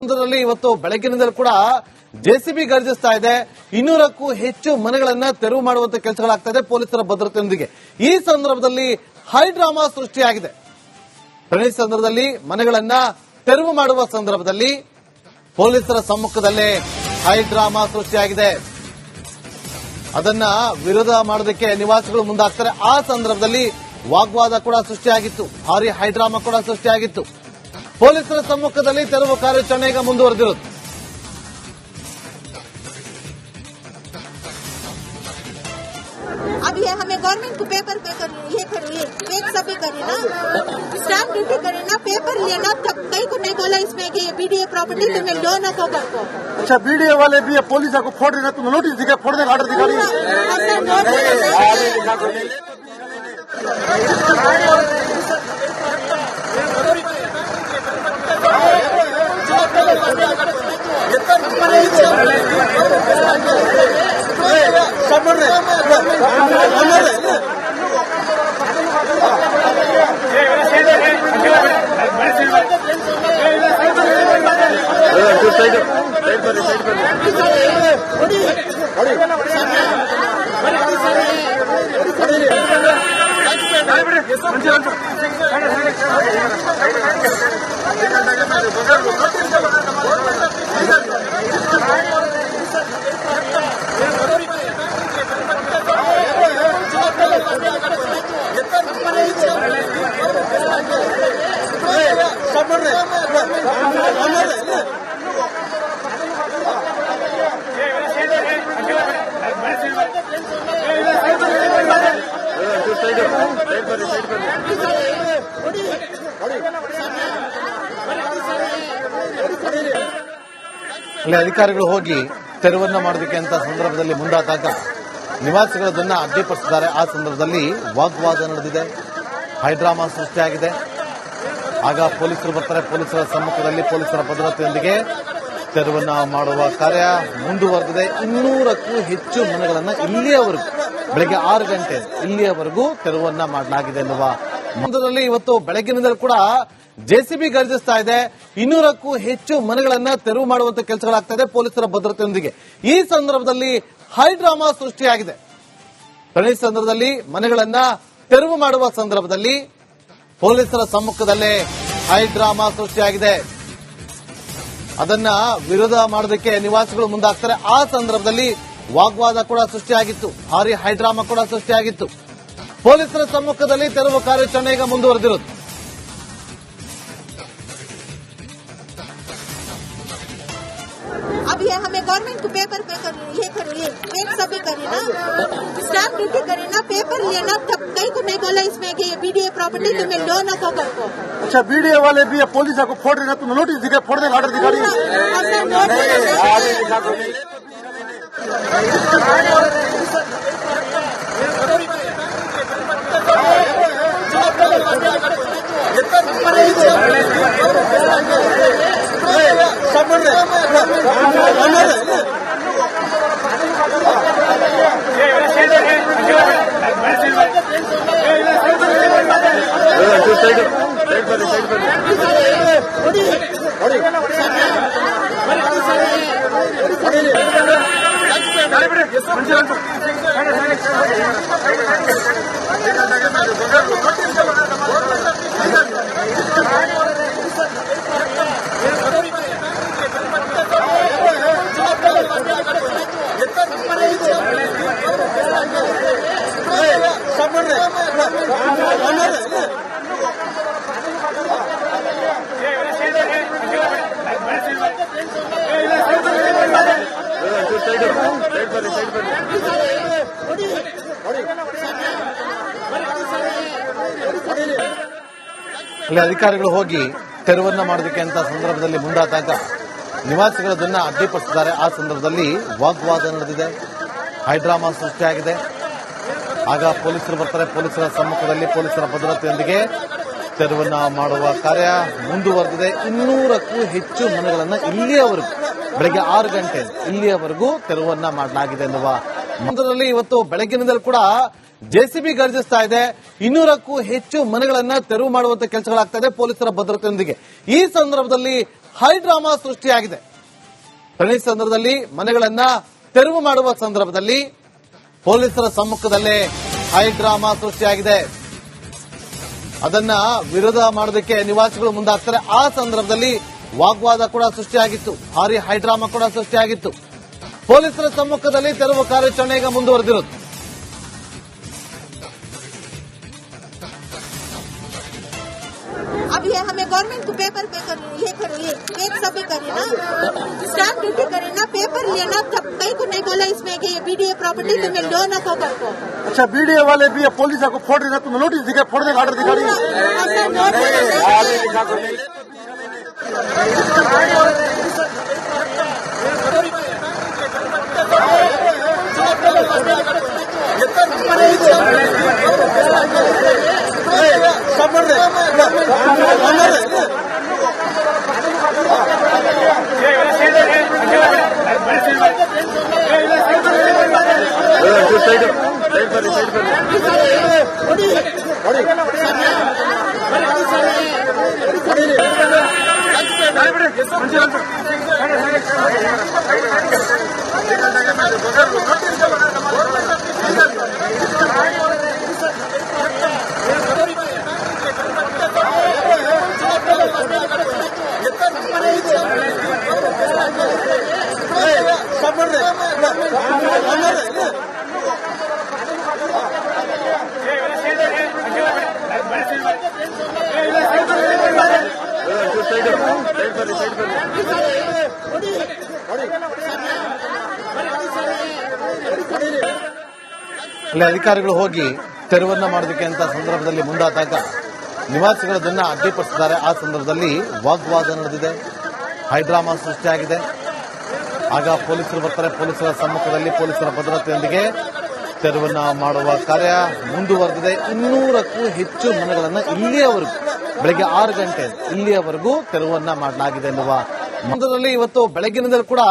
ಸಂದರ್ಭದಲ್ಲಿ ಇವತ್ತು ಬೆಳಗ್ಗಿನಿಂದಲೂ ಕೂಡ ಜೆಸಿಬಿ ಗರ್ಜಿಸ್ತಾ ಇದೆ. 200ಕ್ಕೂ ಹೆಚ್ಚು ಮನೆಗಳನ್ನ ತೆರವು ಮಾಡುವಂತ ಕೆಲಸಗಳಾಗ್ತಾ ಇದೆ ಪೊಲೀಸರ ಭದ್ರತೆಯೊಂದಿಗೆ. ಈ ಸಂದರ್ಭದಲ್ಲಿ ಹೈ ಡ್ರಾಮಾ ಸೃಷ್ಟಿಯಾಗಿದೆ. ಈ ಸಂದರ್ಭದಲ್ಲಿ ಮನೆಗಳನ್ನ ತೆರವು ಮಾಡುವ ಸಂದರ್ಭದಲ್ಲಿ ಪೊಲೀಸರ ಸಮ್ಮುಖದಲ್ಲೇ ಹೈ ಡ್ರಾಮಾ ಸೃಷ್ಟಿಯಾಗಿದೆ. ಅದನ್ನ ವಿರೋಧ ಮಾಡೋದಕ್ಕೆ ನಿವಾಸಿಗಳು ಮುಂದಾಗ್ತಾರೆ. ಆ ಸಂದರ್ಭದಲ್ಲಿ ವಾಗ್ವಾದ ಕೂಡ ಸೃಷ್ಟಿಯಾಗಿತ್ತು. ಭಾರಿ ಹೈ ಡ್ರಾಮಾ ಕೂಡ ಸೃಷ್ಟಿಯಾಗಿತ್ತು. ಪೊಲೀಸರ ಸಮ್ಮುಖದಲ್ಲಿ ತೆರವು ಕಾರ್ಯಾಚರಣೆ ಈಗ ಮುಂದುವರೆದಿರುವುದು. अब ये हमें गवर्नमेंट को पेपर पे कर ये पेज सभी करे ना, स्टैम्प ड्यूटी करे ना, पेपर लेना, तब कहीं को नहीं बोला इसमें कि ये बीडीए प्रॉपर्टी तुम्हें लो ना को कर को। अच्छा बीडीए वाले भी पुलिस को फोड़ रहे, तुम नोटिस दिखा फोड़ने का ऑर्डर दिखा रही ಅಲ್ಲಿ ಅಧಿಕಾರಿಗಳು ಹೋಗಿ ತೆರವನ್ನ ಮಾಡೋದಕ್ಕೆ ಅಂತ ಸಂದರ್ಭದಲ್ಲಿ ಮುಂದಾದಾಗ ನಿವಾಸಿಗಳನ್ನ ಅಡ್ಡಿಪಡಿಸಿದ್ದಾರೆ. ಆ ಸಂದರ್ಭದಲ್ಲಿ ವಾಗ್ವಾದ ನಡೆದಿದೆ, ಹೈಡ್ರಾಮಾ ಸೃಷ್ಟಿಯಾಗಿದೆ. ಆಗ ಪೊಲೀಸರು ಬರ್ತಾರೆ. ಪೊಲೀಸರ ಸಮ್ಮುಖದಲ್ಲಿ ಪೊಲೀಸರ ಭದ್ರತೆಯೊಂದಿಗೆ ತೆರವನ್ನ ಮಾಡುವ ಕಾರ್ಯ ಮುಂದುವರೆದಿದೆ. 200ಕ್ಕೂ ಹೆಚ್ಚು ಮನೆಗಳನ್ನ ಇಲ್ಲಿಯವರೆಗೂ ಬೆಳಗ್ಗೆ 6 ಗಂಟೆ ಇಲ್ಲಿಯವರೆಗೂ ತೆರವನ್ನ ಮಾಡಲಾಗಿದೆ ಎನ್ನುವ ಮಂದದಲ್ಲಿ ಇವತ್ತು ಬೆಳಗ್ಗಿನಿಂದಲೂ ಕೂಡ ಜೆಸಿಬಿ ಗರ್ಜಿಸ್ತಾ ಇದೆ. 200ಕ್ಕೂ ಹೆಚ್ಚು ಮನೆಗಳನ್ನ ತೆರವು ಮಾಡುವಂತ ಕೆಲಸಗಳಾಗ್ತಾ ಇದೆ ಪೊಲೀಸರ ಭದ್ರತೆಯೊಂದಿಗೆ. ಈ ಸಂದರ್ಭದಲ್ಲಿ ಹೈ ಡ್ರಾಮಾ ಸೃಷ್ಟಿಯಾಗಿದೆ. ಈ ಸಂದರ್ಭದಲ್ಲಿ ಮನೆಗಳನ್ನ ತೆರವು ಮಾಡುವ ಸಂದರ್ಭದಲ್ಲಿ ಪೊಲೀಸರ ಸಮ್ಮುಖದಲ್ಲೇ ಹೈ ಡ್ರಾಮಾ ಸೃಷ್ಟಿಯಾಗಿದೆ. ಅದನ್ನ ವಿರೋಧ ಮಾಡೋದಕ್ಕೆ ನಿವಾಸಿಗಳು ಮುಂದಾಗ್ತಾರೆ. ಆ ಸಂದರ್ಭದಲ್ಲಿ ವಾಗ್ವಾದ ಕೂಡ ಸೃಷ್ಟಿಯಾಗಿತ್ತು. ಭಾರಿ ಹೈ ಡ್ರಾಮಾ ಕೂಡ ಸೃಷ್ಟಿಯಾಗಿತ್ತು. ಪೊಲೀಸರ ಸಮ್ಮುಖದಲ್ಲಿ ತೆರವು ಕಾರ್ಯಾಚರಣೆ ಈಗ ಮುಂದುವರೆದಿರುವುದು. अब ये हमें गवर्नमेंट को पेपर पे कर ये पेज सभी करे ना, स्टैम्प ड्यूटी करे ना, पेपर लेना, तब कहीं को नहीं बोला इसमें कि ये बीडीए प्रॉपर्टी तुम्हें लो ना को कर को। अच्छा बीडीए वाले भी पुलिस को फोड़ रहे, तुम नोटिस दिखा फोड़ने का ऑर्डर दिखा रही ಅಲ್ಲಿ ಅಧಿಕಾರಿಗಳು ಹೋಗಿ ತೆರವನ್ನ ಮಾಡೋದಕ್ಕೆ ಅಂತ ಸಂದರ್ಭದಲ್ಲಿ ಮುಂದಾದಾಗ ನಿವಾಸಿಗಳನ್ನ ಅಡ್ಡಿಪಡಿಸಿದ್ದಾರೆ. ಆ ಸಂದರ್ಭದಲ್ಲಿ ವಾಗ್ವಾದ ನಡೆದಿದೆ, ಹೈಡ್ರಾಮಾ ಸೃಷ್ಟಿಯಾಗಿದೆ. ಆಗ ಪೊಲೀಸರು ಬರ್ತಾರೆ. ಪೊಲೀಸರ ಸಮ್ಮುಖದಲ್ಲಿ ಪೊಲೀಸರ ಭದ್ರತೆಯೊಂದಿಗೆ ತೆರವನ್ನ ಮಾಡುವ ಕಾರ್ಯ ಮುಂದುವರೆದಿದೆ. 200ಕ್ಕೂ ಹೆಚ್ಚು ಮನೆಗಳನ್ನ ಇಲ್ಲಿಯವರೆಗೂ ಬೆಳಗ್ಗೆ 6 ಗಂಟೆ ಇಲ್ಲಿಯವರೆಗೂ ತೆರವನ್ನ ಮಾಡಲಾಗಿದೆ ಎನ್ನುವ ಮಂದದಲ್ಲಿ ಇವತ್ತು ಬೆಳಗ್ಗಿನಿಂದಲೂ ಕೂಡ ಜೆಸಿಬಿ ಗರ್ಜಿಸ್ತಾ ಇದೆ. 200ಕ್ಕೂ ಹೆಚ್ಚು ಮನೆಗಳನ್ನ ತೆರವು ಮಾಡುವಂತ ಕೆಲಸಗಳಾಗ್ತಾ ಇದೆ ಪೊಲೀಸರ ಭದ್ರತೆಯೊಂದಿಗೆ. ಈ ಸಂದರ್ಭದಲ್ಲಿ ಹೈ ಡ್ರಾಮಾ ಸೃಷ್ಟಿಯಾಗಿದೆ. ಈ ಸಂದರ್ಭದಲ್ಲಿ ಮನೆಗಳನ್ನ ತೆರವು ಮಾಡುವ ಸಂದರ್ಭದಲ್ಲಿ ಪೊಲೀಸರ ಸಮ್ಮುಖದಲ್ಲೇ ಹೈ ಡ್ರಾಮಾ ಸೃಷ್ಟಿಯಾಗಿದೆ. ಅದನ್ನ ವಿರೋಧ ಮಾಡೋದಕ್ಕೆ ನಿವಾಸಿಗಳು ಮುಂದಾಗ್ತಾರೆ. ಆ ಸಂದರ್ಭದಲ್ಲಿ ವಾಗ್ವಾದ ಕೂಡ ಸೃಷ್ಟಿಯಾಗಿತ್ತು. ಭಾರಿ ಹೈ ಡ್ರಾಮಾ ಕೂಡ ಸೃಷ್ಟಿಯಾಗಿತ್ತು. ಪೊಲೀಸರ ಸಮ್ಮುಖದಲ್ಲಿ ತೆರವು ಕಾರ್ಯಾಚರಣೆ ಈಗ ಮುಂದುವರೆದಿರೋದು. अब ये हमें गवर्नमेंट को पेपर पे कर ये करो ये पेपर सभी करे ना स्टैंप ड्यूटी करे ना पेपर लेना तब कहीं को नहीं बोला इसमें कि ये बीडीए प्रॉपर्टी तुम्हें लोन को कर को अच्छा वीडियो वाले भी पुलिस को फोड़ रहे ना तुम नोटिस दिखा फोड़ने का ऑर्डर दिखा रही ऐसा नोटिस ಅಲ್ಲಿ ಅಧಿಕಾರಿಗಳು ಹೋಗಿ ತೆರವನ್ನ ಮಾಡೋದಕ್ಕೆ ಅಂತ ಸಂದರ್ಭದಲ್ಲಿ ಮುಂದಾದಾಗ ನಿವಾಸಿಗಳದನ್ನ ಅಡ್ಡಿಪಡಿಸಿದ್ದಾರೆ. ಆ ಸಂದರ್ಭದಲ್ಲಿ ವಾಗ್ವಾದ ನಡೆದಿದೆ. ಹೈಡ್ರಾಮಾ ಸೃಷ್ಟಿಯಾಗಿದೆ. ಆಗ ಪೊಲೀಸರು ಬರ್ತಾರೆ. ಪೊಲೀಸರ ಸಮ್ಮುಖದಲ್ಲಿ ಪೊಲೀಸರ ಭದ್ರತೆಯೊಂದಿಗೆ ತೆರವನ್ನ ಮಾಡುವ ಕಾರ್ಯ ಮುಂದುವರೆದಿದೆ. 200ಕ್ಕೂ ಹೆಚ್ಚು ಮನೆಗಳನ್ನು ಇಲ್ಲಿಯವರೆಗೂ ಬೆಳಗ್ಗೆ 6 ಗಂಟೆ ಇಲ್ಲಿಯವರೆಗೂ ತೆರವನ್ನ ಮಾಡಲಾಗಿದೆ ಎನ್ನುವ ಮಂದದಲ್ಲಿ ಇವತ್ತು ಬೆಳಗ್ಗಿನಿಂದಲೂ ಕೂಡ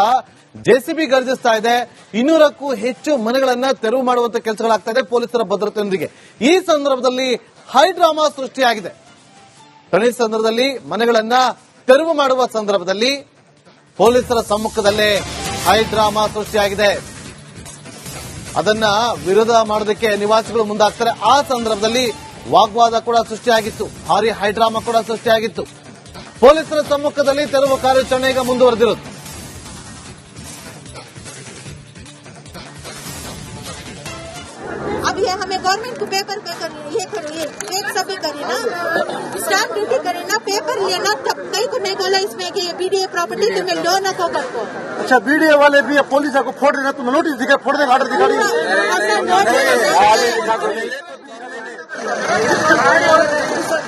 ಜೆಸಿಬಿ ಗರ್ಜಿಸ್ತಾ ಇದೆ. 200ಕ್ಕೂ ಹೆಚ್ಚು ಮನೆಗಳನ್ನ ತೆರವು ಮಾಡುವಂತ ಕೆಲಸಗಳಾಗ್ತಾ ಇದೆ ಪೊಲೀಸರ ಭದ್ರತೆಯೊಂದಿಗೆ. ಈ ಸಂದರ್ಭದಲ್ಲಿ ಹೈ ಡ್ರಾಮಾ ಸೃಷ್ಟಿಯಾಗಿದೆ. ಈ ಸಂದರ್ಭದಲ್ಲಿ ಮನೆಗಳನ್ನ ತೆರವು ಮಾಡುವ ಸಂದರ್ಭದಲ್ಲಿ ಪೊಲೀಸರ ಸಮ್ಮುಖದಲ್ಲೇ ಹೈ ಡ್ರಾಮಾ ಸೃಷ್ಟಿಯಾಗಿದೆ. ಅದನ್ನ ವಿರೋಧ ಮಾಡೋದಕ್ಕೆ ನಿವಾಸಿಗಳು ಮುಂದಾಗ್ತಾರೆ. ಆ ಸಂದರ್ಭದಲ್ಲಿ ವಾಗ್ವಾದ ಕೂಡ ಸೃಷ್ಟಿಯಾಗಿತ್ತು. ಭಾರಿ ಹೈ ಡ್ರಾಮಾ ಕೂಡ ಸೃಷ್ಟಿಯಾಗಿತ್ತು. ಪೊಲೀಸರ ಸಮ್ಮುಖದಲ್ಲಿ ತೆರವು ಕಾರ್ಯಾಚರಣೆ ಈಗ ಮುಂದುವರೆದಿರೋದು. अब ये हमें गवर्नमेंट को पेपर पे कर ये करो ये पेपर सभी करे ना स्टैंप ड्यूटी करे ना पेपर लेना तब कहीं को नहीं बोला इसमें कि ये बीडीए प्रॉपर्टी तुम्हें लोन को कर को अच्छा वीडियो वाले भी पुलिस को फोड़ रहे ना तुम नोटिस दिखा फोड़ने का ऑर्डर दिखा रही ऐसा नोटिस